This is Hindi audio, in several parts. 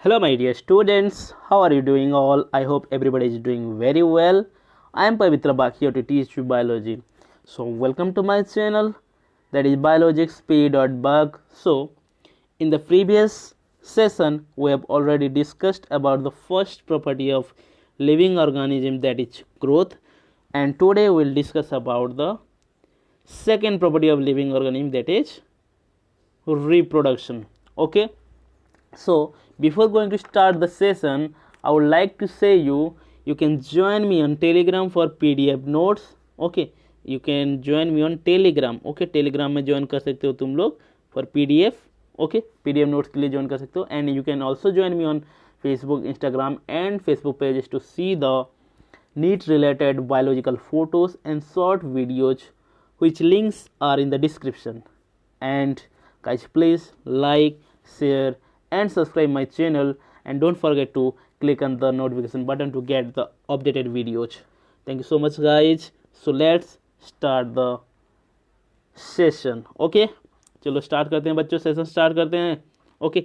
Hello, my dear students. How are you doing all? I hope everybody is doing very well. I am Pavitra Bak here to teach you biology. So, welcome to my channel, that is biologicsp.bug. So, in the previous session, we have already discussed about the first property of living organism, that is growth, and today we will discuss about the second property of living organism, that is reproduction. Okay, so before going to start the session, I would like to say you can join me on Telegram for PDF notes. Okay, you can join me on Telegram. Okay, Telegram में join कर सकते हो तुम लोग for PDF. Okay, PDF notes के लिए join कर सकते हो, and you can also join me on Facebook, Instagram and Facebook pages to see the NEET related biological photos and short videos, which links are in the description. And guys, please like, share and subscribe my channel, and don't forget to click on the notification button to get the updated videos. Thank you so much guys. So let's start the session. Okay, चलो स्टार्ट करते हैं बच्चों, सेशन स्टार्ट करते हैं. ओके,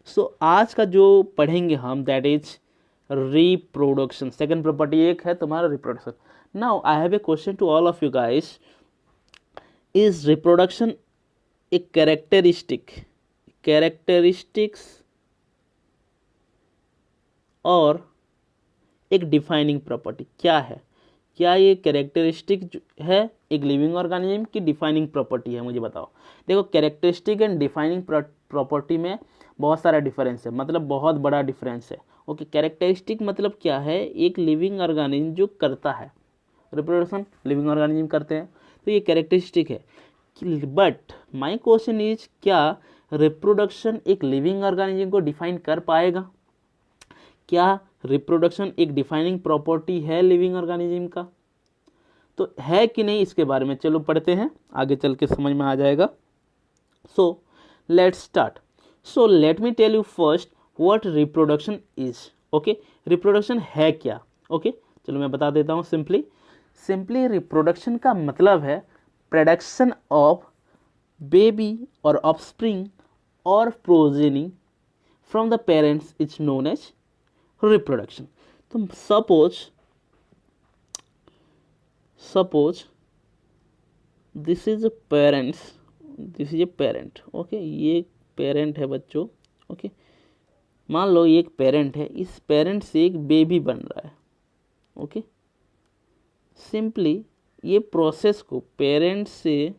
सो आज का जो पढ़ेंगे हम, that is reproduction. Second property एक है तुम्हारा reproduction. Now I have a question to all of you guys. Is reproduction a characteristics और एक डिफाइनिंग प्रॉपर्टी? क्या है? क्या ये कैरेक्टरिस्टिक है एक लिविंग ऑर्गेनिज्म की डिफाइनिंग प्रॉपर्टी है? मुझे बताओ. देखो, कैरेक्टरिस्टिक एंड डिफाइनिंग प्रॉपर्टी में बहुत सारा डिफरेंस है, मतलब बहुत बड़ा डिफरेंस है. ओके, कैरेक्टरिस्टिक मतलब क्या है? एक लिविंग ऑर्गेनिज्म जो करता है रिप्रोडक्शन, लिविंग ऑर्गेनिज्म करते हैं, तो ये कैरेक्टरिस्टिक है. बट माय क्वेश्चन इज, क्या रिप्रोडक्शन एक लिविंग ऑर्गेनिज्म को डिफाइन कर पाएगा? क्या रिप्रोडक्शन एक डिफाइनिंग प्रॉपर्टी है लिविंग ऑर्गेनिज्म का? तो है कि नहीं, इसके बारे में चलो पढ़ते हैं, आगे चल के समझ में आ जाएगा. So let's start. So let me tell you first what reproduction is. Okay, reproduction है क्या? ओके, चलो मैं बता देता हूँ. सिंपली रिप्रोडक्शन का मतलब है प्रोडक्शन ऑफ बेबी और ऑफस्प्रिंग और progeny from the parents is known as reproduction. तो suppose this is a parent. Okay, ये पेरेंट है बच्चों. ओके, मान लो ये एक पेरेंट है, इस पेरेंट से एक बेबी बन रहा है. ओके, सिंपली ये प्रोसेस को, पेरेंट से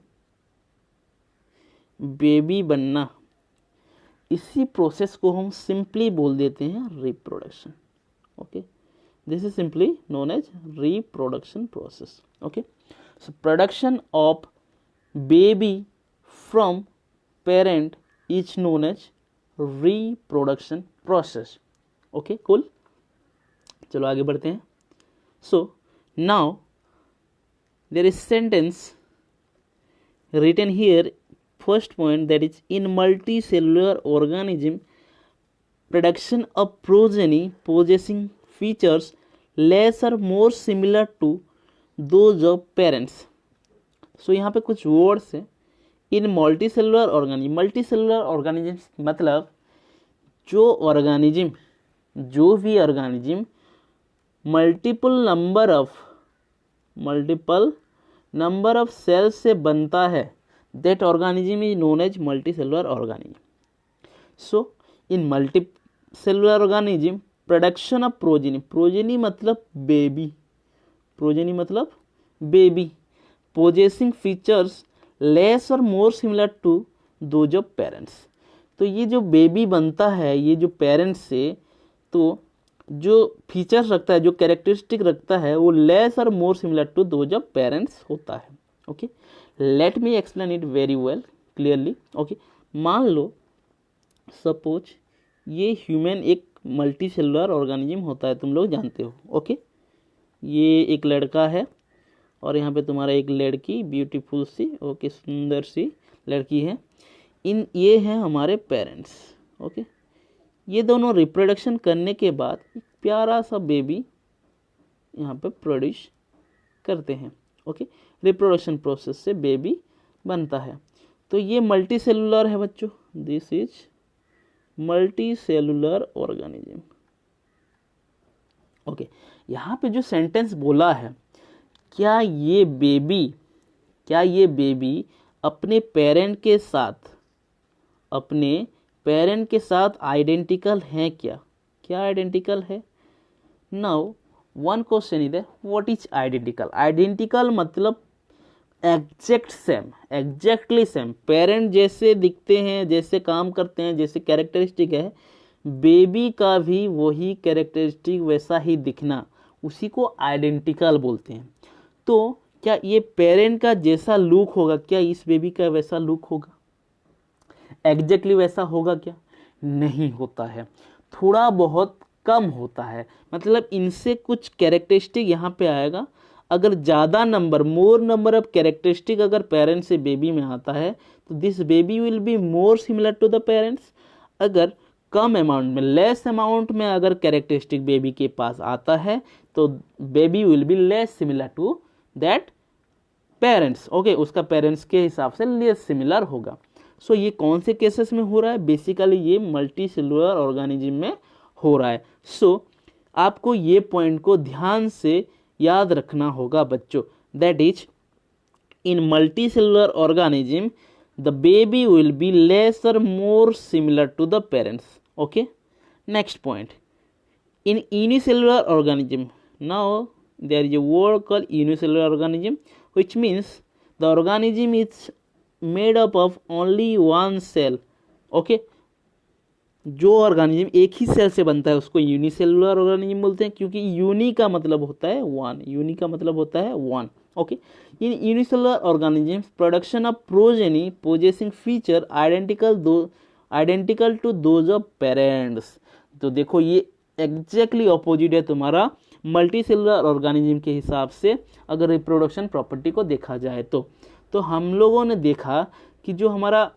बेबी बनना, इसी प्रोसेस को हम सिंपली बोल देते हैं reproduction. Okay, this is simply known as reproduction process. Okay, so production of baby from parent is known as reproduction process. Okay, cool. चलो आगे बढ़ते हैं. So now there is sentence written here. First point, that is, in multicellular organism, production of progeny possessing features less or more similar to those of parents. So यहाँ पे कुछ वर्ड्स हैं. इन मल्टीसेलुलर ऑर्गेनिज्म मतलब जो भी organism multiple number of cells से बनता है, that organism is known as multicellular organism. So in multicellular organism, production of progeny मतलब baby possessing features less or more similar to those of parents. तो ये जो बेबी बनता है, ये जो पेरेंट्स से, तो जो फीचर्स रखता है, जो कैरेक्टरिस्टिक रखता है, वो लेस और more similar to those of parents होता है. Okay, let me explain it very well clearly. Okay, मान लो सपोज ये ह्यूमन एक मल्टी सेलुलर ऑर्गेनिज्म होता है, तुम लोग जानते हो. ओके, ये एक लड़का है और यहाँ पे तुम्हारा एक लड़की, ब्यूटीफुल सी, ओके, सुंदर सी लड़की है. ये हैं हमारे पेरेंट्स. ओके, ये दोनों रिप्रोडक्शन करने के बाद एक प्यारा सा बेबी यहाँ पे प्रोड्यूस करते हैं. ओके, रिप्रोडक्शन प्रोसेस से बेबी बनता है. तो ये मल्टी सेलुलर है बच्चों. This is multi cellular organism. Okay, यहाँ पे जो सेंटेंस बोला है, क्या ये बेबी अपने पेरेंट के साथ आइडेंटिकल है? क्या आइडेंटिकल है? Now one question is what is identical? Identical मतलब एग्जैक्टली सेम, पेरेंट जैसे दिखते हैं, जैसे काम करते हैं, जैसे कैरेक्टरिस्टिक है, बेबी का भी वही कैरेक्टरिस्टिक, वैसा ही दिखना, उसी को आइडेंटिकल बोलते हैं। तो क्या ये पेरेंट का जैसा लुक होगा, क्या इस बेबी का वैसा लुक होगा? एग्जैक्टली वैसा होगा क्या? नहीं होता है, थोड़ा बहुत कम होता है। मतलब इनसे कुछ कैरेक्टरिस्टिक यहाँ पे आएगा। अगर ज़्यादा number, more number of characteristic अगर पेरेंट्स से बेबी में आता है तो this baby will be more similar to the parents. अगर कम अमाउंट में, लेस अमाउंट में अगर कैरेक्टरिस्टिक बेबी के पास आता है तो baby will be less similar to that parents. Okay, उसका पेरेंट्स के हिसाब से लेस सिमिलर होगा। सो ये कौन से केसेस में हो रहा है? बेसिकली ये मल्टी सेलुलर ऑर्गेनिज्म में हो रहा है। सो आपको ये पॉइंट को ध्यान से याद रखना होगा बच्चों, that is in multi cellular organism the baby will be less और more similar to the parents. Okay, next point, in unicellular organism, now there is a word called unicellular organism, which means the organism is made up of only one cell. Okay, जो ऑर्गेनिज्म एक ही सेल से बनता है उसको यूनिसेलुलर ऑर्गेनिज्म बोलते हैं, क्योंकि यूनि का मतलब होता है वन, यूनि का मतलब होता है one. Okay, in unicellular organism production of progeny possessing feature identical to those of parents. तो देखो ये एग्जैक्टली ऑपोजिट है तुम्हारा मल्टी सेलुलर ऑर्गेनिज्म के हिसाब से, अगर रिप्रोडक्शन प्रॉपर्टी को देखा जाए तो हम लोगों ने देखा कि जो हमारा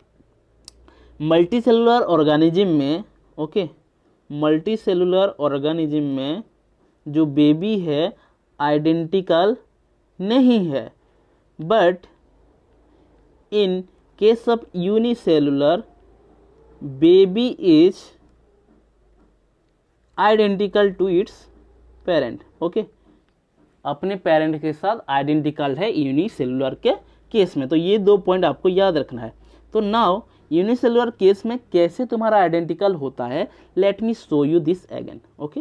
मल्टी सेलुलर ऑर्गेनिज्म में, ओके, मल्टी सेलुलर ऑर्गेनिज्म में जो बेबी है आइडेंटिकल नहीं है, but in case of unicellular baby is identical to its parent. Okay, अपने पेरेंट के साथ आइडेंटिकल है यूनिसेलुलर के केस में। तो ये दो पॉइंट आपको याद रखना है। तो नाउ यूनिसेलुलर केस में कैसे तुम्हारा आइडेंटिकल होता है, let me show you this again. Okay,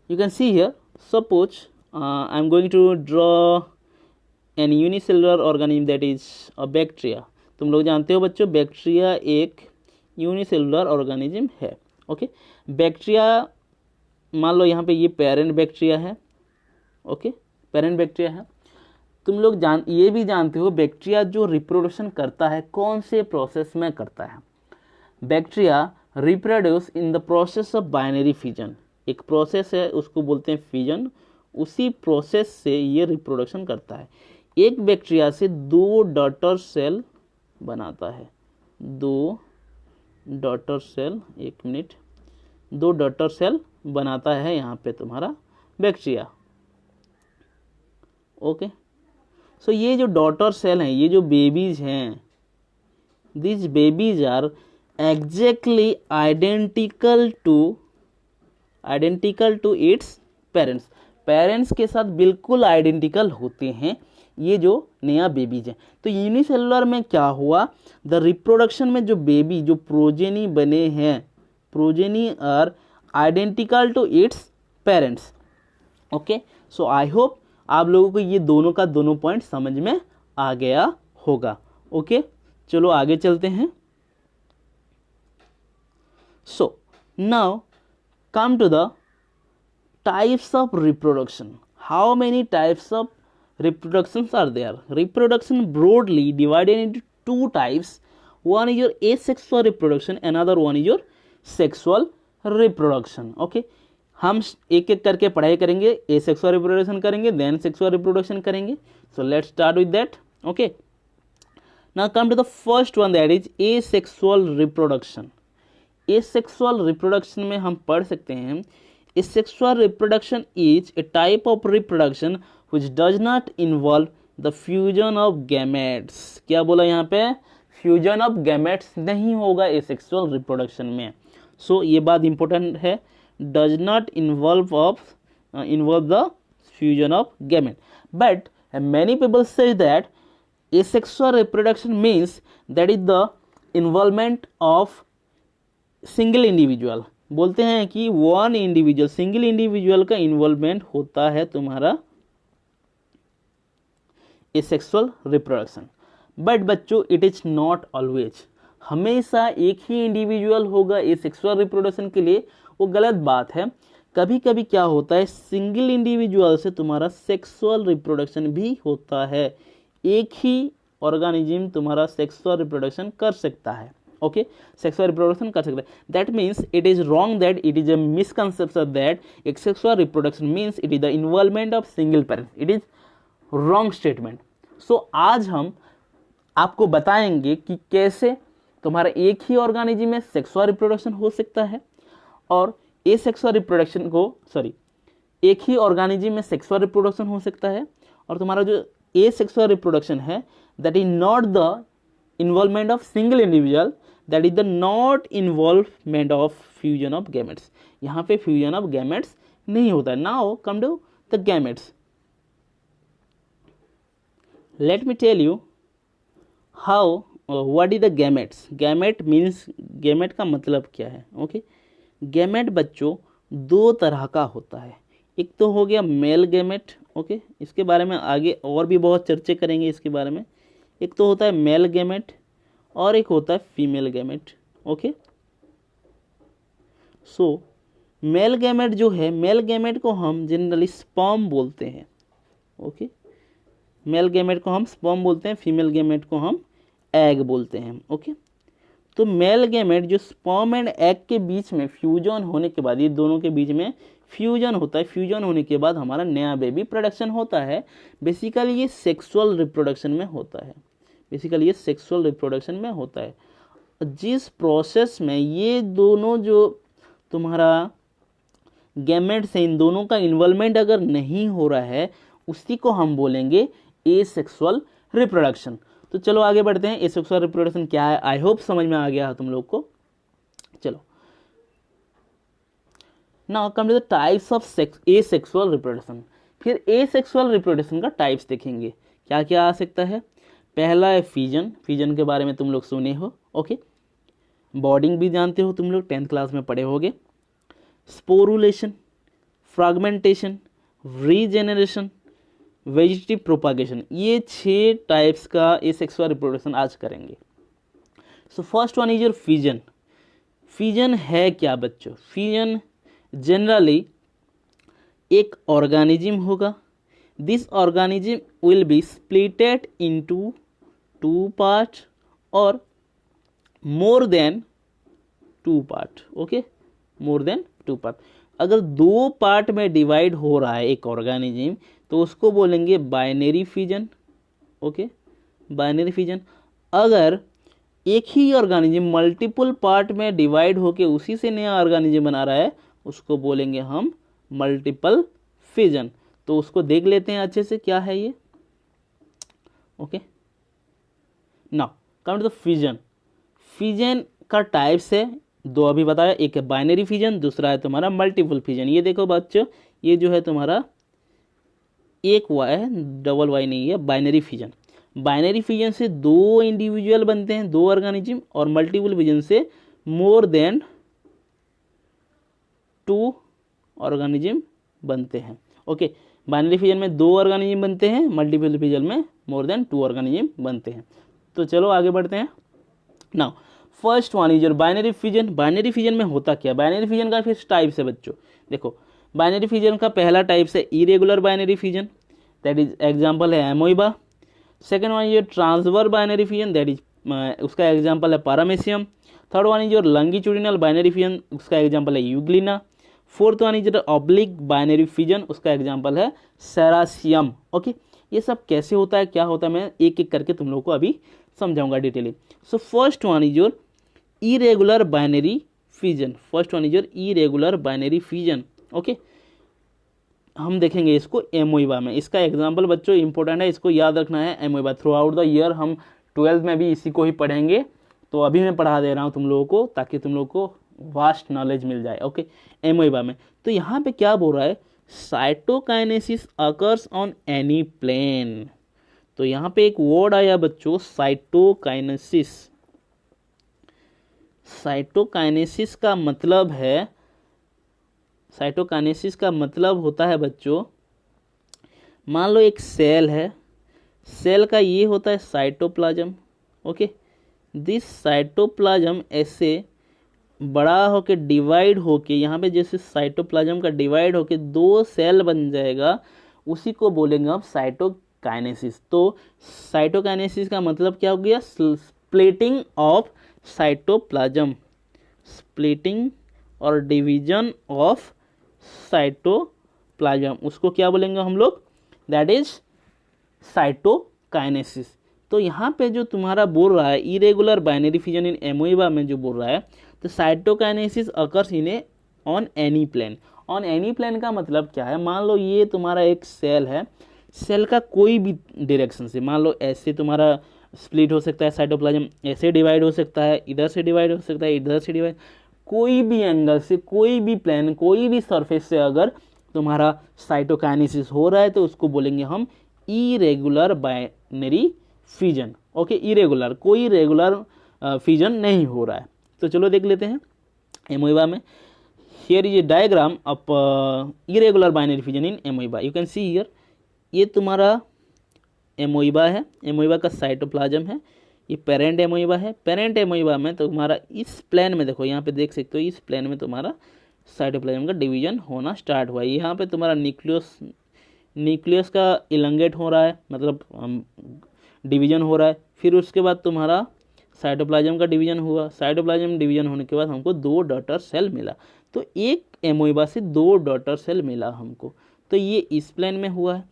you can see here, suppose I am going to draw an unicellular organism that is a bacteria. तुम लोग जानते हो बच्चों, बैक्टीरिया एक यूनिसेलुलर ऑर्गेनिज्म है। ओके, बैक्टीरिया, मान लो यहाँ पे ये पेरेंट बैक्टीरिया है। ओके, पेरेंट बैक्टीरिया है। तुम लोग ये भी जानते हो बैक्टीरिया जो रिप्रोडक्शन करता है कौन से प्रोसेस में करता है? Bacteria reproduce in the process of binary fission. एक प्रोसेस है उसको बोलते हैं फिजन, उसी प्रोसेस से ये रिप्रोडक्शन करता है। एक बैक्टीरिया से दो डॉटर सेल बनाता है, दो डॉटर सेल, एक मिनट, दो डॉटर सेल बनाता है यहाँ पे तुम्हारा बैक्टीरिया। ओके, सो ये जो डॉटर सेल हैं, ये जो बेबीज हैं, this babies are exactly identical to its parents. Parents के साथ बिल्कुल आइडेंटिकल होते हैं ये जो नया बेबीज है। तो यूनिसेलुलर में क्या हुआ, द रिप्रोडक्शन में जो बेबी, जो प्रोजेनी बने हैं, progeny are identical to its parents. Okay, so I hope आप लोगों को ये दोनों का दोनों पॉइंट समझ में आ गया होगा। ओके, चलो आगे चलते हैं। So now come to the types of reproduction. How many types of reproductions are there? Reproduction broadly divided into two types. One is your asexual reproduction, another one is your sexual reproduction. Okay, हम एक एक करके पढ़ाई करेंगे, asexual reproduction करेंगे, then sexual reproduction करेंगे. So let's start with that. Okay, now come to the first one, that is asexual reproduction. Asexual reproduction में हम पढ़ सकते हैं, asexual reproduction is a type of reproduction which does not involve the fusion of gametes. क्या बोला यहाँ पे? फ्यूजन ऑफ गैमेट्स नहीं होगा एसेक्सुअल रिप्रोडक्शन में। सो ये बात इंपॉर्टेंट है, does not involve the fusion of gamete, but many people say that asexual reproduction means that is the involvement of single individual। बोलते हैं कि वन इंडिविजुअल, सिंगल इंडिविजुअल का इन्वॉल्वमेंट होता है तुम्हारा एसेक्सुअल रिप्रोडक्शन। बट बच्चों इट इज नॉट ऑलवेज, हमेशा एक ही इंडिविजुअल होगा एसेक्सुअल रिप्रोडक्शन के लिए, वो गलत बात है। कभी कभी क्या होता है, सिंगल इंडिविजुअल से तुम्हारा सेक्सुअल रिप्रोडक्शन भी होता है, एक ही ऑर्गेनिज्म तुम्हारा सेक्सुअल रिप्रोडक्शन कर सकता है। ओके, सेक्सुअल रिप्रोडक्शन कर सकता है। That means it is wrong, that it is a misconception that sexual reproduction means it is the involvement of single parents, it is wrong statement. So आज हम आपको बताएंगे कि कैसे तुम्हारा एक ही ऑर्गेनिज्म में सेक्सुअल रिप्रोडक्शन हो सकता है, और एसेक्सुअल रिप्रोडक्शन एक ही ऑर्गेनिज्म में सेक्सुअल रिप्रोडक्शन हो सकता है, और तुम्हारा जो एसेक्सुअल रिप्रोडक्शन है that is not the involvement of single individual, that is the not involvement of fusion of gametes. यहाँ पे फ्यूजन ऑफ गैमेट्स नहीं होता है। Now come to the gametes, let me tell you how what is the gametes. Gamete means, gamete का मतलब क्या है। ओके, गैमेट बच्चों दो तरह का होता है, एक तो हो गया मेल गैमेट। ओके, इसके बारे में आगे और भी बहुत चर्चे करेंगे इसके बारे में। एक तो होता है मेल गैमेट और एक होता है फीमेल गैमेट। ओके, सो मेल गैमेट जो है, मेल गैमेट को हम जनरली स्पर्म बोलते हैं। ओके, मेल गैमेट को हम स्पर्म बोलते हैं, फीमेल गैमेट को हम एग बोलते हैं। ओके, तो मेल गैमेट जो स्पर्म एंड एग के बीच में फ्यूजन होने के बाद, ये दोनों के बीच में फ्यूजन होता है, फ्यूजन होने के बाद हमारा नया बेबी प्रोडक्शन होता है। बेसिकली ये सेक्सुअल रिप्रोडक्शन में होता है, बेसिकली ये सेक्सुअल रिप्रोडक्शन में होता है। जिस प्रोसेस में ये दोनों जो तुम्हारा गैमेट्स हैं, इन दोनों का इन्वॉल्वमेंट अगर नहीं हो रहा है, उसी को हम बोलेंगे एसेक्सुअल रिप्रोडक्शन। तो चलो आगे बढ़ते हैं, एसेक्सुअल रिप्रोडक्शन क्या है। आई होप समझ में आ गया है तुम लोग को। चलो, now come to the types of asexual reproduction. फिर एसेक्सुअल रिप्रोडक्शन का टाइप्स देखेंगे, क्या क्या आ सकता है। पहला है फिजन, फिजन के बारे में तुम लोग सुने हो। ओके, बॉर्डिंग भी जानते हो तुम लोग, 10th क्लास में पढ़े होगे। Sporulation, fragmentation, regeneration, vegetative propagation, ये 6 टाइप्स का एसेक्सुअल रिप्रोडक्शन आज करेंगे। So first one is your fission. Fission है क्या बच्चों? फिजन जनरली एक ऑर्गेनिज्म होगा, this organism will be splitted into 2 part और more than 2 part. Okay, more than 2 part. अगर 2 पार्ट में डिवाइड हो रहा है एक ऑर्गेनिज्म तो उसको बोलेंगे binary fission. Okay, binary fission. अगर एक ही ऑर्गेनिज्म मल्टीपल पार्ट में डिवाइड होके उसी से नया ऑर्गेनिज्म बना रहा है, उसको बोलेंगे हम मल्टीपल फिजन। तो उसको देख लेते हैं अच्छे से क्या है ये। Okay, now come to the fission. Fission का टाइप्स है 2 अभी बताया, एक है बाइनरी फिजन, दूसरा है तुम्हारा मल्टीपल फिजन। ये देखो बच्चों, ये जो है तुम्हारा एक वाई है, डबल वाई नहीं है, बाइनरी फिजन। बाइनरी फिजन से 2 इंडिविजुअल बनते हैं, 2 ऑर्गेनिज्म, और मल्टीपल फिजन से मोर देन 2 ऑर्गेनिज्म बनते हैं। ओके, बाइनरी फिजन में 2 ऑर्गेनिज्म बनते हैं, मल्टीपल फिजन में मोर देन 2 ऑर्गेनिज्म बनते हैं। तो चलो आगे बढ़ते हैं। Now first one is your binary fission. Binary fission में होता क्या? बाइनरी फिजन का फिर टाइप्स है बच्चों। देखो, बाइनरी फिजन का पहला टाइप्स है irregular binary fission, that is example है amoeba. Second one is your transfer binary fission, that is उसका एग्जांपल है paramecium. Third one is your longitudinal binary fission, उसका एग्जांपल है euglena. Fourth one is your oblique binary fission, उसका एग्जांपल है सेरासियम। ओके, ये सब कैसे होता है, क्या होता है, मैं एक एक करके तुम लोग को अभी समझाऊंगा detailly. So first one is your irregular binary fission. First one is your irregular binary fission. Okay, हम देखेंगे इसको एमोइबा में। इसका एग्जांपल बच्चों इंपॉर्टेंट है, इसको याद रखना है। एमोइबा थ्रू आउट द ईयर हम 12th में भी इसी को ही पढ़ेंगे, तो अभी मैं पढ़ा दे रहा हूँ तुम लोगों को ताकि तुम लोगों को वास्ट नॉलेज मिल जाए। ओके, एमोइबा में तो यहाँ पे क्या बोल रहा है, cytokinesis occurs on any plane. तो यहाँ पे एक वर्ड आया बच्चों, साइटोकाइनेसिस। साइटोकाइनेसिस का मतलब है, साइटोकाइनेसिस का मतलब होता है बच्चों, मान लो एक सेल है, सेल का ये होता है साइटोप्लाज्म। ओके, दिस साइटोप्लाज्म ऐसे बड़ा होके डिवाइड होके, यहाँ पे जैसे साइटोप्लाज्म का डिवाइड होके 2 सेल बन जाएगा, उसी को बोलेंगे हम साइटोकाइनेसिस। तो साइटोकाइनेसिस का मतलब क्या हो गया, स्प्लिटिंग ऑफ साइटोप्लाज्म, स्प्लिटिंग और डिवीजन ऑफ साइटोप्लाज्म, उसको क्या बोलेंगे हम लोग, दैट इज साइटोकाइनेसिस। तो यहाँ पे जो तुम्हारा बोल रहा है irregular binary fission in amoeba में जो बोल रहा है, तो cytokinesis occurs in a on any plane. On any plane का मतलब क्या है, मान लो ये तुम्हारा एक सेल है, सेल का कोई भी डायरेक्शन से, मान लो ऐसे तुम्हारा स्प्लिट हो सकता है साइटोप्लाज्म, ऐसे डिवाइड हो सकता है, इधर से डिवाइड हो सकता है, इधर से डिवाइड, कोई भी एंगल से, कोई भी प्लेन, कोई भी सरफेस से अगर तुम्हारा साइटोकाइनेसिस हो रहा है तो उसको बोलेंगे हम irregular binary fission. Okay, irregular, कोई रेगुलर फिजन नहीं हो रहा है। तो चलो देख लेते हैं एमोइबा में। Here is a diagram of irregular binary fission in amoeba, you can see here. ये तुम्हारा एमोइबा है, एमोइबा का साइटोप्लाज्म है, ये पेरेंट एमोइबा है। पेरेंट एमोइबा में तुम्हारा इस प्लेन में देखो, यहाँ पे देख सकते हो, इस प्लेन में तुम्हारा साइटोप्लाज्म का डिवीजन होना स्टार्ट हुआ है। यहाँ पे तुम्हारा न्यूक्लियस का इलंगेट हो रहा है, मतलब डिवीजन हो रहा है। फिर उसके बाद तुम्हारा साइटोप्लाज्म का डिवीजन हुआ, साइटोप्लाज्म डिवीजन होने के बाद हमको 2 डॉटर सेल मिला। तो एक एमोइबा से 2 डॉटर सेल मिला हमको। तो ये इस प्लेन में हुआ है,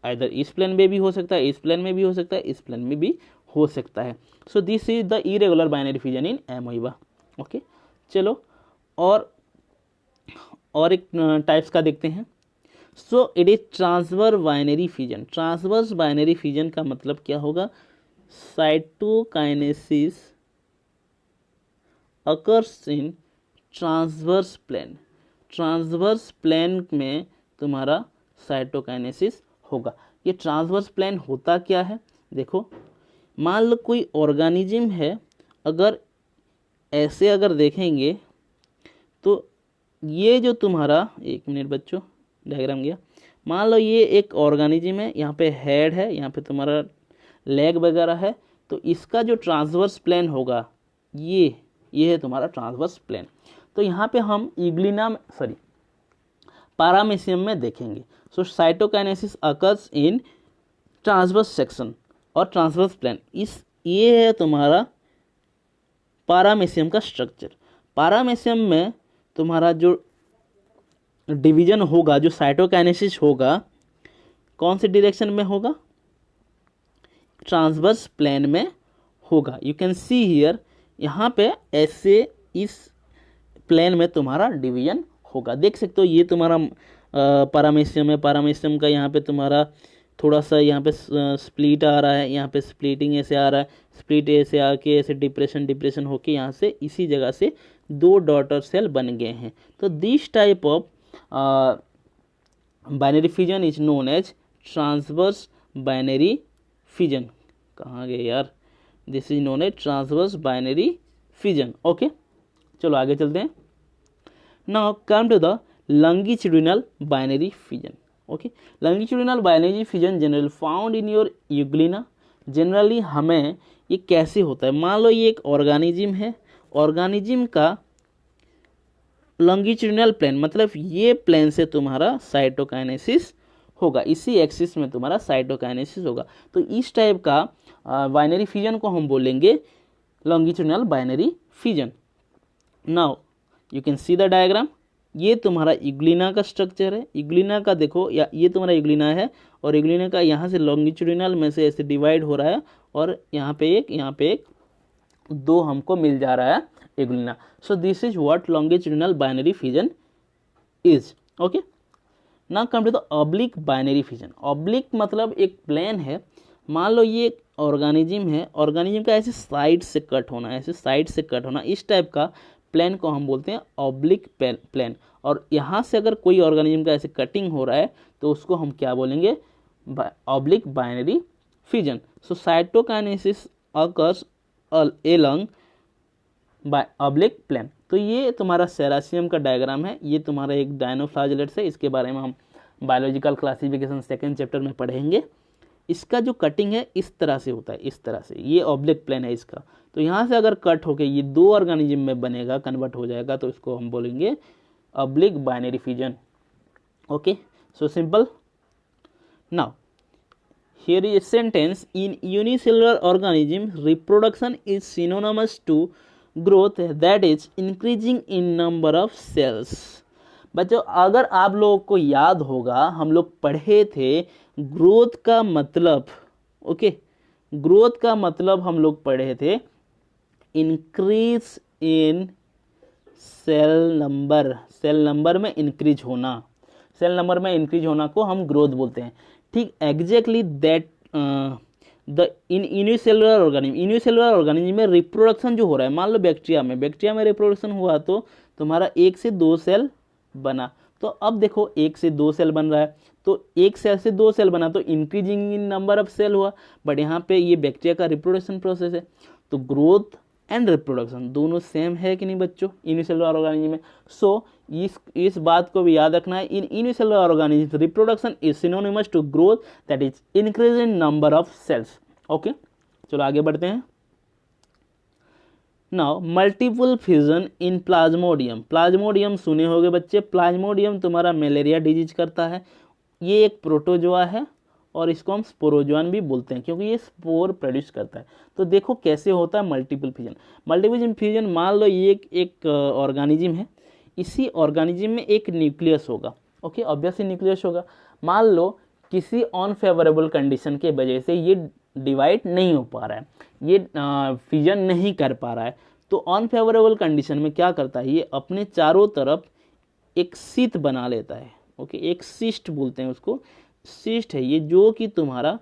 इधर इस प्लेन में भी हो सकता है, इस प्लेन में भी हो सकता है, इस प्लेन में भी हो सकता है। So this is the irregular binary fission in amoeba. Okay, चलो और एक टाइप्स का देखते हैं। So it is transverse binary fission. Transverse binary fission का मतलब क्या होगा, cytokinesis occurs in transverse plane. Transverse plane में तुम्हारा साइटोकाइनेसिस होगा। ये ट्रांसवर्स प्लेन होता क्या है, देखो, मान लो कोई ऑर्गेनिज्म है, अगर ऐसे अगर देखेंगे तो ये जो तुम्हारा, एक मिनट बच्चों डायग्राम गया, मान लो ये एक ऑर्गेनिज्म है, यहाँ पे हेड है, यहाँ पे तुम्हारा लेग वगैरह है, तो इसका जो ट्रांसवर्स प्लेन होगा ये है तुम्हारा ट्रांसवर्स प्लेन। तो यहाँ पे हम पारामेसियम में देखेंगे। So cytokinesis occurs in transverse section और ट्रांसवर्स प्लेन। ये है तुम्हारा पारामेसियम का स्ट्रक्चर। पारामेसियम में तुम्हारा जो डिवीजन होगा, जो साइटोकाइनेसिस होगा, कौन से डायरेक्शन में होगा, ट्रांसवर्स प्लेन में होगा। यू कैन सी हियर, यहाँ पे ऐसे इस प्लेन में तुम्हारा डिवीजन होगा, देख सकते हो। ये तुम्हारा पारामेसियम है, पारामेसियम का यहाँ पे तुम्हारा थोड़ा सा यहाँ पे स्प्लिट आ रहा है, यहाँ पे स्प्लिटिंग ऐसे आ रहा है, स्प्लिट ऐसे आके ऐसे डिप्रेशन होके यहाँ से इसी जगह से 2 डॉटर सेल बन गए हैं। तो this type of binary fission is known as transverse binary fission. कहाँ गए यार, this is known as transverse binary fission. Okay, चलो आगे चलते हैं। Now come to the longitudinal binary fission. Okay, longitudinal binary fission general found in your Euglena. Generally हमें ये कैसे होता है, मान लो ये एक ऑर्गेनिज्म है, ऑर्गेनिज्म का लॉन्गिट्यूडिनल प्लेन, मतलब ये प्लेन से तुम्हारा साइटोकाइनेसिस होगा, इसी एक्सिस में तुम्हारा साइटोकाइनेसिस होगा। तो इस टाइप का बाइनरी फिजन को हम बोलेंगे longitudinal binary fission. Now you can see the diagram. ये तुम्हारा यूग्लिना का स्ट्रक्चर है, यूग्लिना का देखो, या ये तुम्हारा यूग्लिना है, और यूग्लिना का यहाँ से लॉन्गिट्यूडिनल में से ऐसे डिवाइड हो रहा है, और यहाँ पे एक 2 हमको मिल जा रहा है Euglena. So this is what longitudinal binary fission is. Okay, now come to the oblique binary fission. Oblique मतलब एक प्लेन है, मान लो ये ऑर्गेनिज्म है, ऑर्गेनिज्म का ऐसे साइड से कट होना, ऐसे साइड से कट होना, इस टाइप का प्लेन को हम बोलते हैं ऑब्लिक प्लेन। और यहाँ से अगर कोई ऑर्गेनिज्म का ऐसे कटिंग हो रहा है तो उसको हम क्या बोलेंगे, oblique binary fission. So cytokinesis occurs along by oblique plane. तो ये तुम्हारा सेरासियम का डायग्राम है, ये तुम्हारा एक डायनोफ्लाजेलेट्स है, इसके बारे में हम बायोलॉजिकल क्लासिफिकेशन सेकेंड चैप्टर में पढ़ेंगे। इसका जो कटिंग है इस तरह से होता है, इस तरह से, ये ऑब्लिक प्लेन है इसका। तो यहाँ से अगर कट होके ये दो ऑर्गेनिज्म में बनेगा, कन्वर्ट हो जाएगा, तो इसको हम बोलेंगे oblique binary fission. Okay, so simple. Now here is a sentence: in unicellular organism reproduction is synonymous to growth that is increasing in number of cells। बच्चों अगर आप लोगों को याद होगा, हम लोग पढ़े थे ग्रोथ का मतलब, ओके, ग्रोथ का मतलब हम लोग पढ़े थे increase in cell number, cell number में इंक्रीज होना, सेल नंबर में इंक्रीज होना को हम ग्रोथ बोलते हैं। ठीक exactly that the in unicellular organism, unicellular organism में रिप्रोडक्शन जो हो रहा है, मान लो बैक्टीरिया में रिप्रोडक्शन हुआ तो तुम्हारा 1 से 2 सेल बना। तो अब देखो 1 से 2 सेल बन रहा है, तो 1 सेल से 2 सेल बना तो increasing in number of cell हुआ। बट यहाँ पे ये बैक्टीरिया का रिप्रोडक्शन प्रोसेस है, तो ग्रोथ एंड रिप्रोडक्शन दोनों सेम है कि नहीं बच्चों यूनिसेलुलर ऑर्गेनिज्म में। सो इस बात को भी याद रखना है, in unicellular organism reproduction is synonymous to growth that is increase in number of cells. Okay, चलो आगे बढ़ते हैं। Now multiple fission in Plasmodium, Plasmodium सुने होंगे बच्चे, प्लाज्मोडियम तुम्हारा मलेरिया डिजीज करता है। ये एक प्रोटोजोआ है और इसको हम स्पोरोजोआन भी बोलते हैं क्योंकि ये स्पोर प्रोड्यूस करता है। तो देखो कैसे होता है मल्टीपल फिजन। मल्टीपल फिजन, मान लो ये एक ऑर्गेनिज्म है, इसी ऑर्गेनिज्म में एक न्यूक्लियस होगा, ओके, ऑब्वियसली न्यूक्लियस होगा। मान लो किसी अनफेवरेबल कंडीशन के वजह से ये डिवाइड नहीं हो पा रहा है, ये फिजन नहीं कर पा रहा है, तो अनफेवरेबल कंडीशन में क्या करता है, ये अपने चारों तरफ एक शीत बना लेता है, ओके, एक सिस्ट बोलते हैं उसको, सिस्ट है ये, जो कि तुम्हारा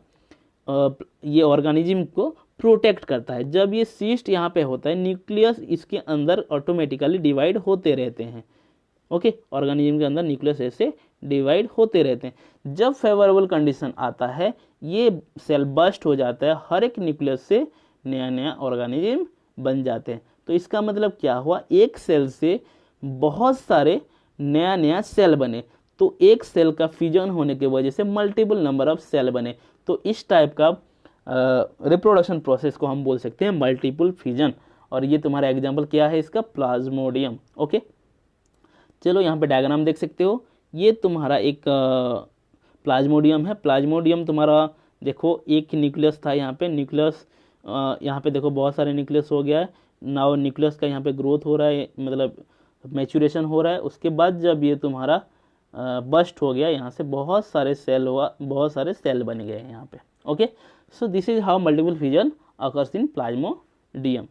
ये ऑर्गेनिज्म को प्रोटेक्ट करता है। जब ये सिस्ट यहाँ पे होता है, न्यूक्लियस इसके अंदर ऑटोमेटिकली डिवाइड होते रहते हैं, ओके, ऑर्गेनिज्म के अंदर न्यूक्लियस ऐसे डिवाइड होते रहते हैं। जब फेवरेबल कंडीशन आता है, ये सेल बस्ट हो जाता है, हर एक न्यूक्लियस से नया नया ऑर्गेनिज्म बन जाते हैं। तो इसका मतलब क्या हुआ, एक सेल से बहुत सारे नया नया सेल बने, तो एक सेल का फ्यूजन होने की वजह से मल्टीपल नंबर ऑफ सेल बने। तो इस टाइप का रिप्रोडक्शन प्रोसेस को हम बोल सकते हैं मल्टीपल फ्यूजन। और ये तुम्हारा एग्जांपल क्या है इसका, प्लाज्मोडियम। ओके, चलो यहाँ पे डायग्राम देख सकते हो, ये तुम्हारा एक प्लाज्मोडियम है। प्लाज्मोडियम तुम्हारा देखो एक न्यूक्लियस था, यहाँ पे न्यूक्लियस, यहाँ पे देखो बहुत सारे न्यूक्लियस हो गया है। नाउ न्यूक्लियस का यहाँ पे ग्रोथ हो रहा है, मतलब मैचुरेशन हो रहा है। उसके बाद जब ये तुम्हारा बस्ट हो गया, यहाँ से बहुत सारे सेल हुआ, बहुत सारे सेल बन गए यहाँ पे। Okay, so this is how multiple fusion occurs in Plasmodium.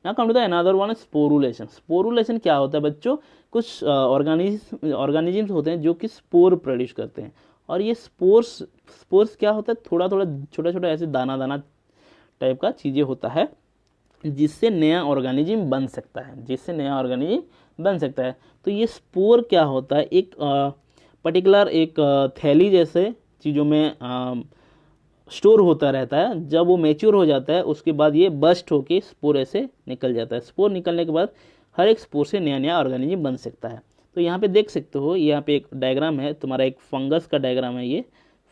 Now come to the another one, sporulation. Sporulation क्या होता है बच्चों, कुछ ऑर्गेनिजम्स होते हैं जो कि स्पोर प्रोड्यूस करते हैं, और ये स्पोर्स क्या होता है, थोड़ा थोड़ा छोटा छोटा ऐसे दाना दाना टाइप का चीज़ें होता है, जिससे नया ऑर्गेनिज्म बन सकता है, जिससे नया ऑर्गेनिज्म बन सकता है। तो ये स्पोर क्या होता है, एक पर्टिकुलर एक थैली जैसे चीज़ों में स्टोर होता रहता है। जब वो मैच्योर हो जाता है, उसके बाद ये बस्ट होके स्पोर ऐसे निकल जाता है। स्पोर निकलने के बाद हर एक स्पोर से नया नया ऑर्गेनिज्म बन सकता है। तो यहाँ पे देख सकते हो, यहाँ पे एक डायग्राम है तुम्हारा, एक फंगस का डायग्राम है। ये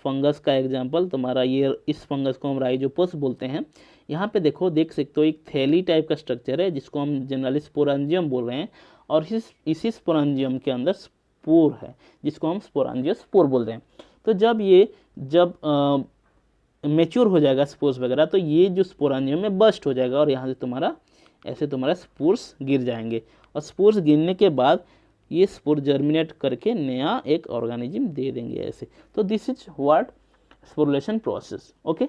फंगस का एग्जाम्पल तुम्हारा, ये इस फंगस को हम राइजोपस बोलते हैं। यहाँ पे देखो, देख सकते हो एक थैली टाइप का स्ट्रक्चर है, जिसको हम जनरली स्पोरेंजियम बोल रहे हैं, और इसी स्पोरेंजियम के अंदर स्पोर है, जिसको हम स्पोरेंजियोस्पोर बोलते हैं। तो जब मेच्योर हो जाएगा स्पोर्स वगैरह, तो ये जो स्पोरेंजियम में बस्ट हो जाएगा, और यहाँ से तुम्हारा स्पोर्स गिर जाएंगे, और स्पोर्स गिरने के बाद ये स्पोर जर्मिनेट करके नया एक ऑर्गेनिज्म दे देंगे ऐसे। तो this is what sporulation process. Okay,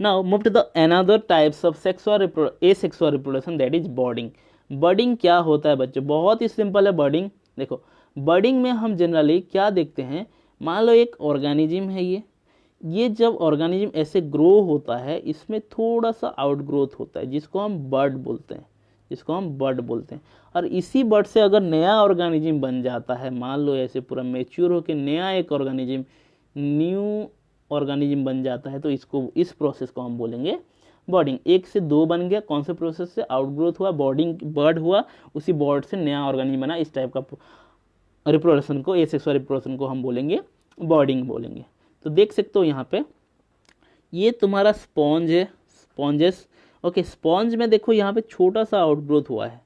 now move to the another types of asexual reproduction, that is budding. Budding क्या होता है बच्चों, बहुत ही सिंपल है बर्डिंग। देखो, बर्डिंग में हम जनरली क्या देखते हैं, मान लो एक ऑर्गेनिज्म है, ये जब ऑर्गेनिज्म ऐसे ग्रो होता है, इसमें थोड़ा सा आउटग्रोथ होता है, जिसको हम बर्ड बोलते हैं, जिसको हम बर्ड बोलते हैं। और इसी बर्ड से अगर नया ऑर्गेनिज्म बन जाता है, मान लो ऐसे पूरा मेच्योर होकर नया एक ऑर्गेनिज्म, न्यू ऑर्गेनिज्म बन जाता है, तो इसको, इस प्रोसेस को हम बोलेंगे बर्डिंग। एक से दो बन गया, कौन से प्रोसेस से? आउटग्रोथ हुआ, बॉर्डिंग, बर्ड हुआ, उसी बर्ड से नया ऑर्गेनिज्म बना। इस टाइप का रिप्रोडक्शन को, एसेक्सुअल रिप्रोडक्शन को हम बोलेंगे बॉर्डिंग बोलेंगे। तो देख सकते हो यहाँ पे ये तुम्हारा स्पॉन्ज है, स्पॉन्जेस। ओके, स्पॉन्ज में देखो यहाँ पे छोटा सा आउटग्रोथ हुआ है।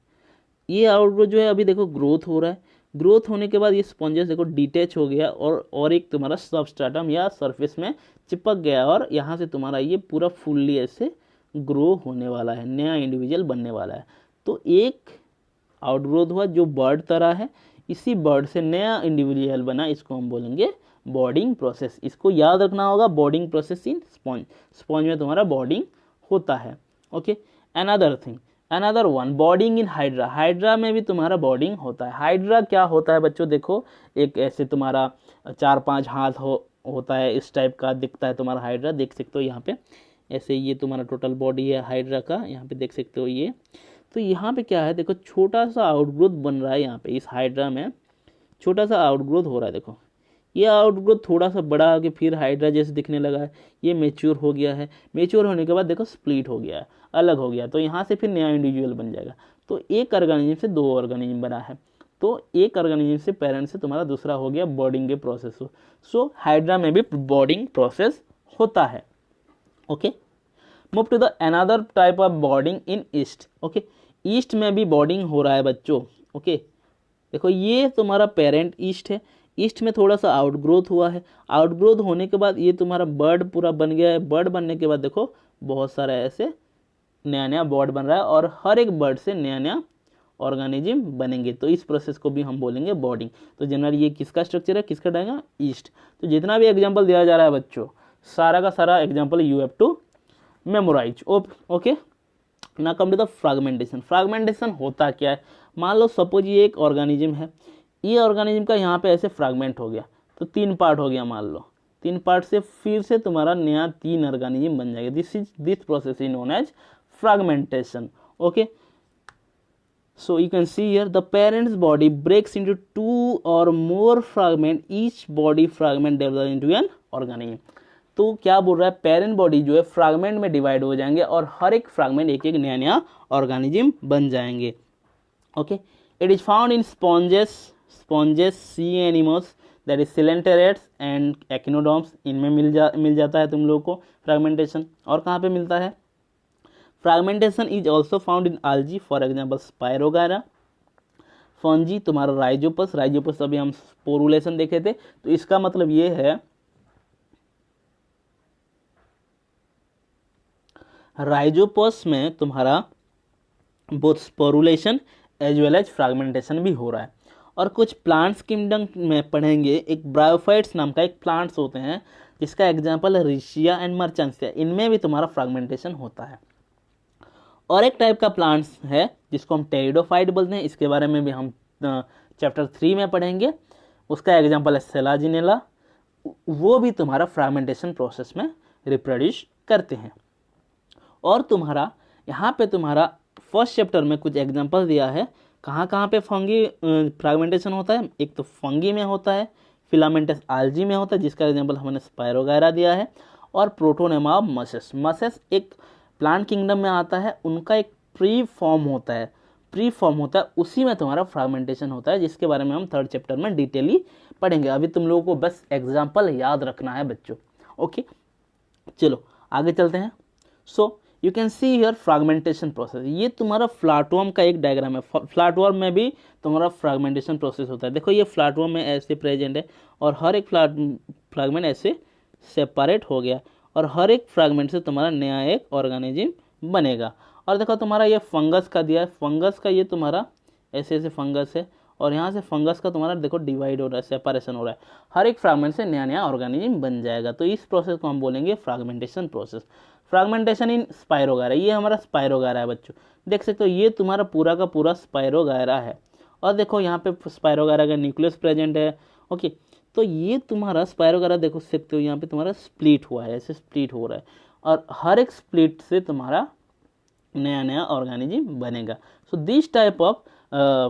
ये आउटग्रोथ जो है अभी देखो ग्रोथ हो रहा है। ग्रोथ होने के बाद ये स्पॉन्जेस देखो डिटेच हो गया और एक तुम्हारा सबस्ट्रेटम या सरफेस में चिपक गया, और यहाँ से तुम्हारा ये पूरा फुल्ली ऐसे ग्रो होने वाला है, नया इंडिविजुअल बनने वाला है। तो एक आउटग्रोथ हुआ जो बर्ड तरह है, इसी बर्ड से नया इंडिविजुअल बना, इसको हम बोलेंगे बॉर्डिंग प्रोसेस। इसको याद रखना होगा, boarding process in sponge. Sponge में तुम्हारा बॉर्डिंग होता है। Okay, another thing, another one, boarding in hydra. Hydra में भी तुम्हारा बॉर्डिंग होता है। हाइड्रा क्या होता है बच्चों? देखो, एक ऐसे तुम्हारा 4-5 हाथ होता है, इस टाइप का दिखता है तुम्हारा हाइड्रा। देख सकते हो यहाँ पे ऐसे, ये तुम्हारा टोटल बॉडी है हाइड्रा का, यहाँ पे देख सकते हो ये। तो यहाँ पे क्या है, देखो छोटा सा आउटग्रोथ बन रहा है यहाँ पे, इस हाइड्रा में छोटा सा आउटग्रोथ हो रहा है। देखो ये आउटग्रोथ थोड़ा सा बड़ा होकर फिर हाइड्रा जैसे दिखने लगा है, ये मेच्योर हो गया है। मेच्योर होने के बाद देखो स्प्लिट हो गया है, अलग हो गया, तो यहाँ से फिर नया इंडिविजुअल बन जाएगा। तो एक ऑर्गेनिज्म से दो ऑर्गेनिज्म बना है, तो एक ऑर्गेनिज्म से पेरेंट से तुम्हारा दूसरा हो गया बॉर्डिंग के प्रोसेस। सो हाइड्रा में भी बॉर्डिंग प्रोसेस होता है। Okay, move to the another type of budding in yeast. Okay, yeast में भी बॉर्डिंग हो रहा है बच्चों। ओके, देखो ये तुम्हारा पेरेंट ईस्ट है, ईस्ट में थोड़ा सा आउटग्रोथ हुआ है। आउटग्रोथ होने के बाद ये तुम्हारा बर्ड पूरा बन गया है। बर्ड बनने के बाद देखो बहुत सारा ऐसे नया नया बर्ड बन रहा है, और हर एक बर्ड से नया नया ऑर्गेनिज्म बनेंगे। तो इस प्रोसेस को भी हम बोलेंगे बॉर्डिंग। तो जनरली ये किसका स्ट्रक्चर है, किसका डायग्राम? ईस्ट। तो जितना भी एग्जाम्पल दिया जा रहा है बच्चों, सारा का सारा example you have to memorise. Okay, ना come to the fragmentation. Fragmentation होता क्या है? मान लो सपोज ये एक ऑर्गेनिज्म है, ये ऑर्गेनिज्म का यहाँ पे ऐसे फ्रैगमेंट हो गया, तो 3 पार्ट हो गया मान लो। 3 पार्ट से फिर से तुम्हारा नया 3 ऑर्गेनिज्म बन जाएगा। This process is known as fragmentation. Okay, so you can see here the parent's body breaks into 2 or more fragment, each body fragment develops into an organism। तो क्या बोल रहा है, पेरेंट बॉडी जो है फ्रैगमेंट में डिवाइड हो जाएंगे, और हर एक फ्रैगमेंट एक एक नया नया ऑर्गेनिज्म बन जाएंगे। Okay, it is found in sponges, sea animals, that is coelenterates and echinoderms. इनमें मिल जाता है तुम लोगों को फ्रैगमेंटेशन। और कहाँ पे मिलता है? Fragmentation is also found in algae, for example spirogyra. Fungi तुम्हारा राइजोपस अभी हम स्पोरुलेशन देखे थे, तो इसका मतलब ये है राइजोपस में तुम्हारा both sporulation as well as fragmentation भी हो रहा है। और कुछ प्लांट्स किंगडम में पढ़ेंगे, एक ब्रायोफाइट्स नाम का एक प्लांट्स होते हैं, जिसका एग्जाम्पल है रिशिया एंड मर्चेंसिया। इनमें भी तुम्हारा फ्रैगमेंटेशन होता है। और एक टाइप का प्लांट्स है जिसको हम टेरिडोफाइट बोलते हैं, इसके बारे में भी हम चैप्टर 3 में पढ़ेंगे। उसका एग्जांपल है सेलाजिनेला। वो भी तुम्हारा फ्रैगमेंटेशन प्रोसेस में रिप्रोड्यूस करते हैं। और तुम्हारा यहाँ पे तुम्हारा फर्स्ट चैप्टर में कुछ एग्जांपल दिया है, कहाँ कहाँ पे फंगी फ्रैगमेंटेशन होता है। एक तो फंगी में होता है, फिलामेंटस आल्जी में होता है, जिसका एग्जांपल हमने स्पायरोगायरा दिया है, और प्रोटोनेमा मसेस। मसेस एक प्लांट किंगडम में आता है, उनका एक प्री फॉर्म होता है, उसी में तुम्हारा फ्रैगमेंटेशन होता है, जिसके बारे में हम थर्ड चैप्टर में डिटेली पढ़ेंगे। अभी तुम लोगों को बस एग्जांपल याद रखना है बच्चों। ओके, चलो आगे चलते हैं। So you can see here fragmentation process. ये तुम्हारा फ्लैटवर्म का एक डायग्राम है। फ्लैटवर्म में भी तुम्हारा फ्रैगमेंटेशन प्रोसेस होता है। देखो ये फ्लैटवर्म में ऐसे प्रेजेंट है, और हर एक फ्रैगमेंट ऐसे सेपरेट हो गया, और हर एक फ्रैगमेंट से तुम्हारा नया एक ऑर्गेनिज्म बनेगा। और देखो तुम्हारा ये फंगस का दिया है, फंगस का ये तुम्हारा ऐसे ऐसे फंगस है, और यहाँ से फंगस का तुम्हारा देखो डिवाइड हो रहा है, सेपरेशन हो रहा है, हर एक फ्रैगमेंट से नया नया ऑर्गेनिज्म बन जाएगा। तो इस प्रोसेस को हम बोलेंगे फ्रैगमेंटेशन प्रोसेस। फ्रैगमेंटेशन इन स्पायरोगायरा, ये हमारा स्पायरोगायरा है बच्चों। देख सकते हो ये तुम्हारा पूरा का पूरा स्पायरोगायरा है। और देखो यहाँ पे स्पायरोगायरा का न्यूक्लियस प्रेजेंट है। ओके, तो ये तुम्हारा स्पाइरो वगैरह देखो सकते हो, यहाँ पे तुम्हारा स्प्लिट हुआ है, ऐसे स्प्लिट हो रहा है, और हर एक स्प्लिट से तुम्हारा नया नया ऑर्गेनिज्म बनेगा। So this type of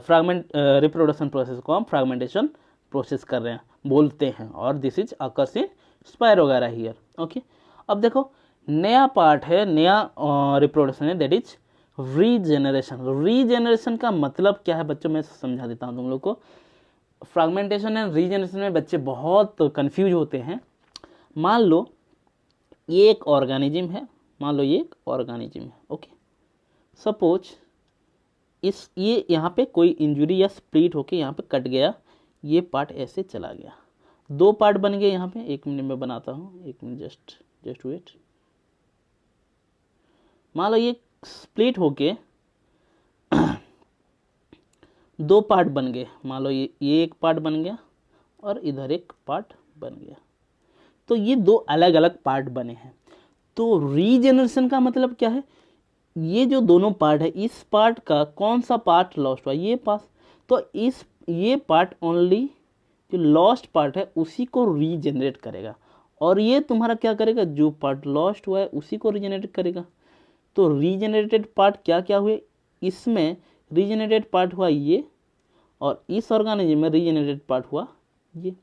fragment reproduction process को हम फ्रैगमेंटेशन प्रोसेस कर रहे हैं बोलते हैं, और this is occurs in spiro वगैरह हियर। ओके, अब देखो नया पार्ट है, नया रिप्रोडक्शन है, दैट इज रीजेनरेशन। रीजेनरेशन का मतलब क्या है बच्चों, मैं समझा देता हूँ तुम लोग को। फ्रैगमेंटेशन एंड रीजेनरेशन में बच्चे बहुत कंफ्यूज होते हैं। मान लो ये एक ऑर्गेनिज्म है, मान लो ये एक ऑर्गेनिज्म है, ओके, सपोज इस ये यहाँ पे कोई इंजुरी या स्प्लिट होके यहाँ पे कट गया, ये पार्ट ऐसे चला गया, दो पार्ट बन गए यहाँ पे। एक मिनट में बनाता हूँ, एक मिनट, जस्ट वेट। मान लो ये स्प्लिट होके दो पार्ट बन गए, मान लो ये एक पार्ट बन गया और इधर एक पार्ट बन गया, तो ये दो अलग अलग पार्ट बने हैं। तो रीजेनरेशन का मतलब क्या है, ये जो दोनों पार्ट है, इस पार्ट का कौन सा पार्ट लॉस्ट हुआ, ये पास, तो ये पार्ट ओनली जो लॉस्ट पार्ट है उसी को रीजेनरेट करेगा, और ये तुम्हारा क्या करेगा, जो पार्ट लॉस्ट हुआ है उसी को रीजेनरेट करेगा। तो रीजेनरेटेड पार्ट क्या क्या हुए, इसमें रीजेनरेटेड पार्ट हुआ ये, और इस ऑर्गेनिज्म में रीजेनरेटेड पार्ट हुआ ये।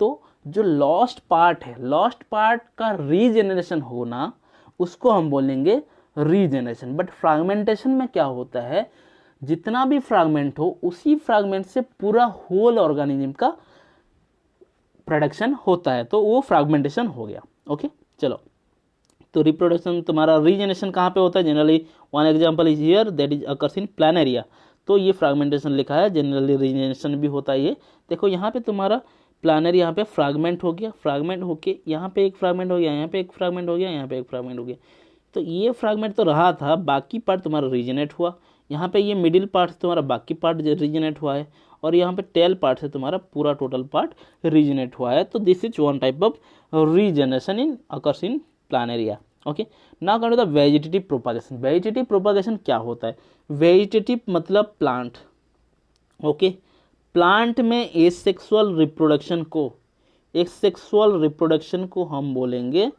तो जो लॉस्ट पार्ट है, लॉस्ट पार्ट का रीजेनरेशन होना, उसको हम बोलेंगे रीजेनरेशन। बट फ्रैगमेंटेशन में क्या होता है, जितना भी फ्रैगमेंट हो उसी फ्रैगमेंट से पूरा होल ऑर्गेनिज्म का प्रोडक्शन होता है, तो वो फ्रैगमेंटेशन हो गया। ओके, चलो, तो रिप्रोडक्शन तुम्हारा रीजेनरेशन कहाँ पे होता है, generally one example is here, that is occurs in Planaria. तो ये फ्रैगमेंटेशन लिखा है, जनरली रीजेनरेशन भी होता है ये। देखो यहाँ पे तुम्हारा प्लानर, यहाँ पे फ्रैगमेंट हो गया, फ्रैगमेंट होके यहाँ पे एक फ्रैगमेंट हो गया, यहाँ पे एक फ्रैगमेंट हो गया, यहाँ पे एक फ्रैगमेंट हो गया। तो ये फ्रैगमेंट तो रहा था, बाकी पार्ट तुम्हारा रीजनेट हुआ। यहाँ पे ये मिडिल पार्ट से तुम्हारा बाकी पार्ट रीजनेट हुआ है, और यहाँ पे टेल पार्ट से तुम्हारा पूरा टोटल पार्ट रीजनेट हुआ है। तो this is one type of regeneration in occurs in Planaria. Okay, now come to the vegetative propagation. Vegetative propagation क्या होता है, वेजिटेटिव मतलब प्लांट। ओके, प्लांट में एसेक्सुअल रिप्रोडक्शन को हम बोलेंगे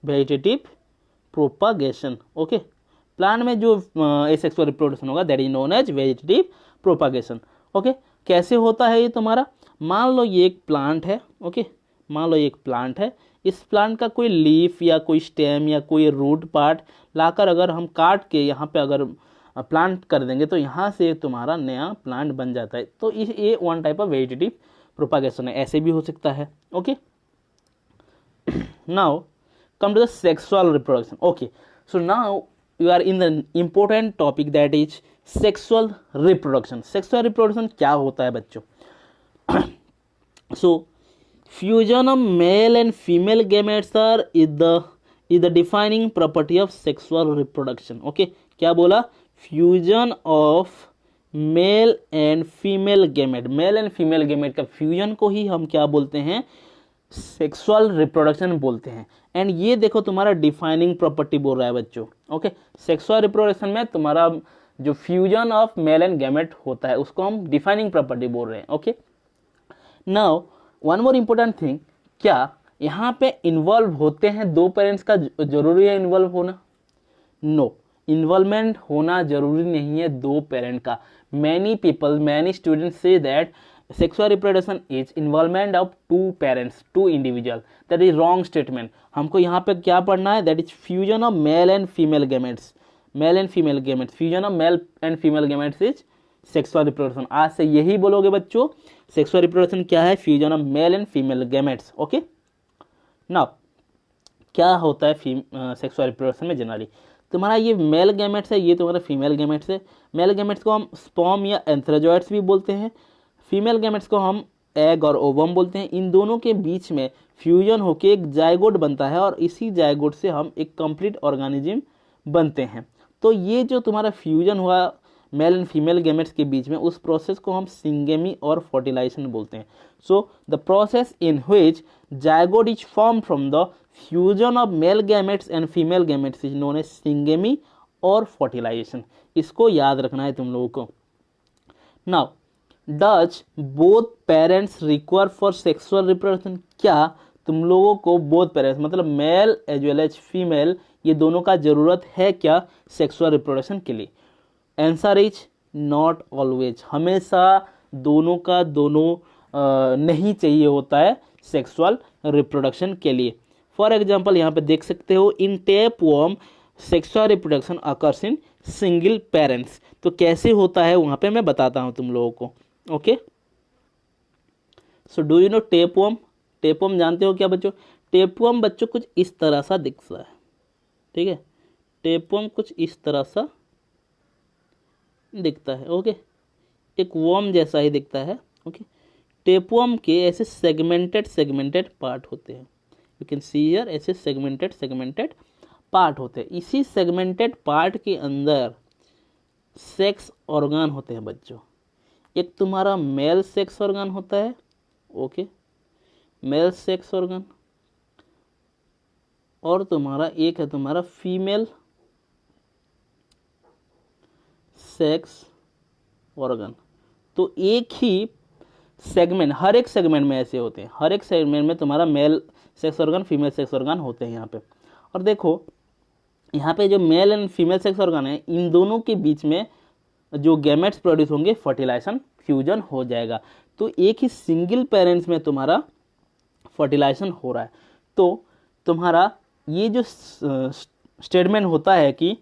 वेजिटेटिव प्रोपागेशन। ओके, प्लांट में जो एसेक्सुअल रिप्रोडक्शन होगा that is known as vegetative propagation. Okay, कैसे होता है ये तुम्हारा, मान लो ये एक प्लांट है, ओके, मान लो ये एक प्लांट है, इस प्लांट का कोई लीफ या कोई स्टेम या कोई रूट पार्ट लाकर अगर हम काट के यहाँ पे अगर प्लांट कर देंगे तो यहाँ से तुम्हारा नया प्लांट बन जाता है। तो ये one type of vegetative propagation है, ऐसे भी हो सकता है। Okay, now come to the sexual reproduction. Okay, so now you are in the important topic, that is sexual reproduction. Sexual reproduction क्या होता है बच्चों? So fusion of male and female gametes is the defining property of sexual reproduction. Okay, क्या बोला, fusion of male and female gamete, male and female gamete का फ्यूजन को ही हम क्या बोलते हैं, सेक्सुअल रिप्रोडक्शन बोलते हैं। एंड ये देखो तुम्हारा डिफाइनिंग प्रॉपर्टी बोल रहा है बच्चों। ओके, सेक्सुअल रिप्रोडक्शन में तुम्हारा जो fusion of male and gamete होता है उसको हम डिफाइनिंग प्रॉपर्टी बोल रहे हैं। Okay, now one more important thing, क्या यहाँ पे इन्वॉल्व होते हैं दो पेरेंट्स का, जरूरी है इन्वॉल्व होना? नो, इन्वॉल्वमेंट होना जरूरी नहीं है दो पेरेंट का। Many students say that sexual reproduction is involvement of two parents, two individual. That is wrong statement. हमको यहाँ पे क्या पढ़ना है, that is fusion of male and female gametes. Male and female gametes, fusion of male and female gametes is sexual reproduction. आज से यही बोलोगे बच्चों, sexual reproduction क्या है, fusion of male and female gametes. Okay, now क्या होता है sexual reproduction में जनरली, तुम्हारा ये मेल गैमेट्स है, ये तुम्हारा फीमेल गैमेट्स है। मेल गैमेट्स को हम स्पर्म या एंथ्राजॉइड्स भी बोलते हैं, फीमेल गैमेट्स को हम एग और ओवम बोलते हैं। इन दोनों के बीच में फ्यूजन होकर एक जायगोट बनता है, और इसी जायगोट से हम एक कंप्लीट ऑर्गेनिज्म बनते हैं। तो ये जो तुम्हारा फ्यूजन हुआ मेल एंड फीमेल गैमेट्स के बीच में, उस प्रोसेस को हम सिंगेमी और फर्टिलाइजेशन बोलते हैं। So the process in which zygote is form from the fusion of male gametes and female gametes is known as syngamy और फर्टिलाइजेशन। इसको याद रखना है तुम लोगों को। Now does both parents require for sexual reproduction, क्या तुम लोगों को बोथ पेरेंट्स मतलब male as well as female ये दोनों का जरूरत है क्या सेक्सुअल रिप्रोडक्शन के लिए? आंसर इज नॉट ऑलवेज, हमेशा दोनों का दोनों नहीं चाहिए होता है सेक्सुअल रिप्रोडक्शन के लिए। फॉर एग्जाम्पल यहाँ पे देख सकते हो, in tapeworm sexual reproduction occurs in single parents. तो कैसे होता है वहाँ पे मैं बताता हूँ तुम लोगों को। Okay, so do you know tapeworm? Tapeworm जानते हो क्या बच्चों? टेपवर्म बच्चों कुछ इस तरह सा दिखता है, ठीक है। टेपवर्म कुछ इस तरह सा दिखता है, ओके, एक वर्म जैसा ही दिखता है, ओके। टेपवर्म के ऐसे सेगमेंटेड पार्ट होते हैं, यू कैन सी हियर, ऐसे सेगमेंटेड पार्ट होते हैं। इसी सेगमेंटेड पार्ट के अंदर सेक्स ऑर्गन होते हैं बच्चों। एक तुम्हारा मेल सेक्स ऑर्गन होता है, ओके, मेल सेक्स ऑर्गन, और तुम्हारा एक है तुम्हारा फीमेल सेक्स ऑर्गन। तो एक ही सेगमेंट, हर एक सेगमेंट में ऐसे होते हैं, हर एक सेगमेंट में तुम्हारा male sex organ female sex organ होते हैं यहाँ पे। और देखो यहाँ पे जो male and female sex organ है, इन दोनों के बीच में जो गैमेट्स प्रोड्यूस होंगे, फर्टिलाइजेशन फ्यूजन हो जाएगा। तो एक ही सिंगल पेरेंट्स में तुम्हारा फर्टिलाइजेशन हो रहा है। तो तुम्हारा ये जो स्टेटमेंट होता है कि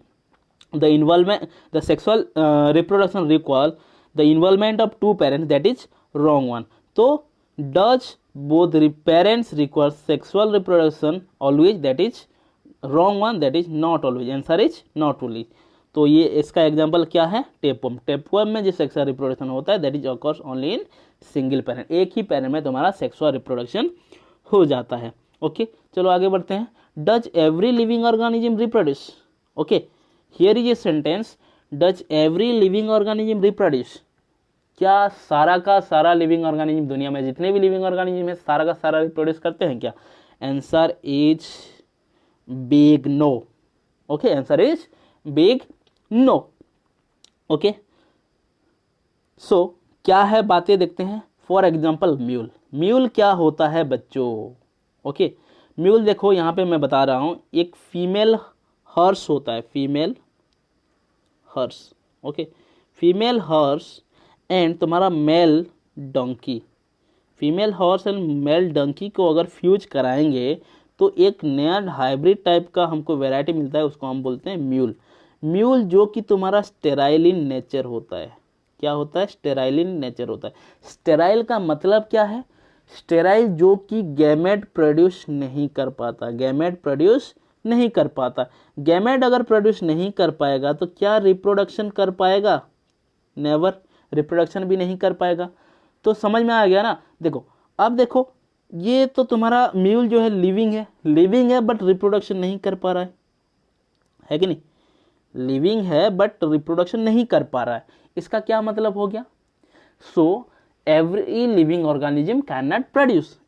the involvement the sexual reproduction require the involvement of two parents, that is wrong one. तो does both parents require sexual reproduction always, that is wrong one, that is not always, answer is not always. तो ये इसका एग्जांपल क्या है? टेपवर्म। टेपवर्म में जो सेक्सुअल रिप्रोडक्शन होता है that is occurs only in single parent, एक ही पेरेंट में तुम्हारा सेक्सुअल रिप्रोडक्शन हो जाता है। ओके, चलो आगे बढ़ते हैं। Does every living organism reproduce? Okay, here is a sentence, does every living organism reproduce? क्या सारा का सारा लिविंग ऑर्गेनिज्म, दुनिया में जितने भी लिविंग ऑर्गेनिज्म है सारा का सारा रिप्रोड्यूस करते हैं क्या? Answer is big no. Okay, answer is big no. Okay, so क्या है बातें देखते हैं। For example mule. म्यूल क्या होता है बच्चों? ओके, म्यूल देखो यहाँ पे मैं बता रहा हूँ, एक फीमेल हर्स होता है, female horse, okay, female horse and तुम्हारा male donkey. Female horse and male donkey को अगर फ्यूज कराएंगे तो एक नया हाइब्रिड टाइप का हमको वैरायटी मिलता है, उसको हम बोलते हैं म्यूल। म्यूल जो कि तुम्हारा स्टेराइल इन नेचर होता है। क्या होता है? स्टेराइल इन नेचर होता है। स्टेराइल का मतलब क्या है? स्टेराइल जो कि गैमेट प्रोड्यूस नहीं कर पाता, गैमेट प्रोड्यूस नहीं कर पाता। गैमेट अगर प्रोड्यूस नहीं कर पाएगा तो क्या रिप्रोडक्शन कर पाएगा? नेवर, रिप्रोडक्शन भी नहीं कर पाएगा। तो समझ में आ गया ना? देखो, अब देखो, ये तो तुम्हारा म्यूल जो है लिविंग है बट रिप्रोडक्शन नहीं कर पा रहा है कि नहीं? लिविंग है बट रिप्रोडक्शन नहीं कर पा रहा है, इसका क्या मतलब हो गया? So every living organism can not produce.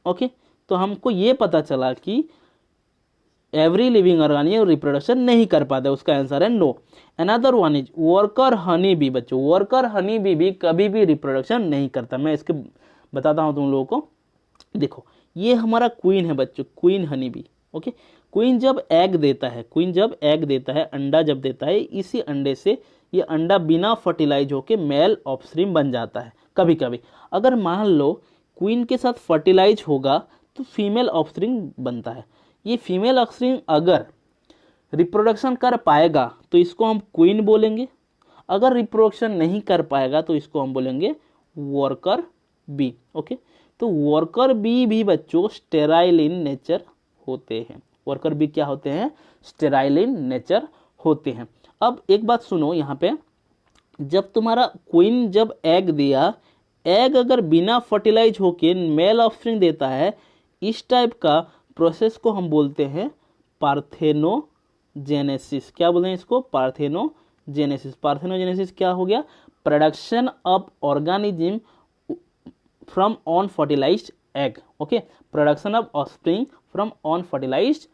Okay, तो हमको ये पता चला कि एवरी लिविंग ऑर्गेनिज्म रिप्रोडक्शन नहीं कर पाता, उसका आंसर है no. Another one is worker honey bee. बच्चों, वर्कर हनी बी भी कभी भी रिप्रोडक्शन नहीं करता। मैं इसके बताता हूं तुम लोगों को। देखो, ये हमारा क्वीन है बच्चों, queen honey bee. Okay, queen जब एग देता है, क्वीन जब एग देता है, अंडा जब देता है, इसी अंडे से ये अंडा बिना फर्टिलाइज होके मेल ऑफस्प्रिंग बन जाता है। कभी कभी अगर मान लो क्वीन के साथ फर्टिलाइज होगा तो फीमेल ऑफस्प्रिंग बनता है। ये फीमेल ऑफस्प्रिंग अगर रिप्रोडक्शन कर पाएगा तो इसको हम क्वीन बोलेंगे, अगर रिप्रोडक्शन नहीं कर पाएगा तो इसको हम बोलेंगे वर्कर बी। ओके, तो वर्कर बी भी बच्चों स्टेराइल इन नेचर होते हैं। वर्कर बी क्या होते हैं? स्टेराइल इन नेचर होते हैं। अब एक बात सुनो यहाँ पे, जब तुम्हारा क्वीन जब एग दिया, एग अगर बिना फर्टिलाइज होके मेल ऑफस्प्रिंग देता है, इस टाइप का प्रोसेस को हम बोलते हैं पार्थेनोजेनेसिस। क्या बोलते हैं इसको? पार्थेनोजेनेसिस। पार्थेनोजेनेसिस क्या हो गया? Production of organism from unfertilized egg. Okay, production of offspring from unfertilized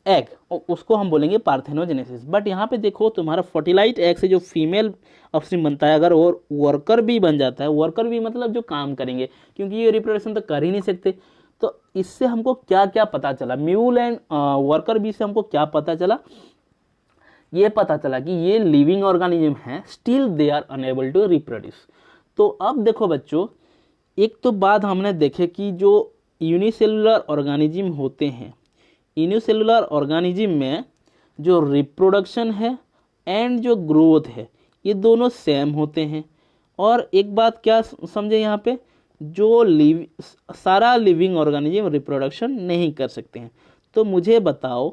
egg, उसको हम बोलेंगे पार्थेनोजेनेसिस। बट यहाँ पे देखो तुम्हारा फर्टिलाइज्ड एग से जो फीमेल ऑफस्प्रिंग बनता है, अगर और वर्कर भी बन जाता है, वर्कर भी मतलब जो काम करेंगे, क्योंकि ये रिप्रोडक्शन तो कर ही नहीं सकते। तो इससे हमको क्या क्या पता चला, म्यूल एंड वर्कर बी से हमको क्या पता चला, ये पता चला कि ये लिविंग ऑर्गेनिज्म है, still they are unable to reproduce. तो अब देखो बच्चों, एक तो बात हमने देखे कि जो यूनिसेलुलर ऑर्गेनिज्म होते हैं, यूनिसेलुलर ऑर्गेनिज्म में जो रिप्रोडक्शन है एंड जो ग्रोथ है, ये दोनों सेम होते हैं। और एक बात क्या समझे यहाँ पे, जो सारा लिविंग ऑर्गेनिज्म रिप्रोडक्शन नहीं कर सकते हैं। तो मुझे बताओ,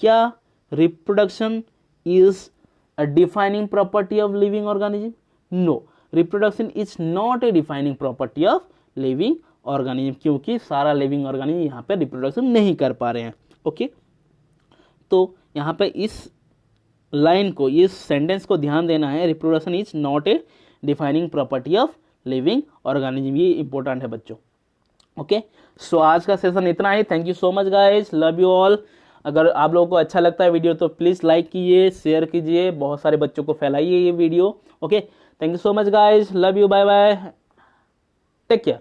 क्या reproduction is a defining property of living organism? No, reproduction is not a defining property of living organism, क्योंकि सारा लिविंग ऑर्गेनिज्म यहाँ पे रिप्रोडक्शन नहीं कर पा रहे हैं। ओके, तो यहाँ पे इस लाइन को, इस सेंटेंस को ध्यान देना है, reproduction is not a defining property of living organism, ये इंपॉर्टेंट है बच्चों। ओके, सो आज का सेशन इतना ही। Thank you so much guys, love you all. अगर आप लोगों को अच्छा लगता है वीडियो तो प्लीज लाइक कीजिए, शेयर कीजिए, बहुत सारे बच्चों को फैलाइए ये video. Okay, thank you so much guys, love you, bye bye, take care.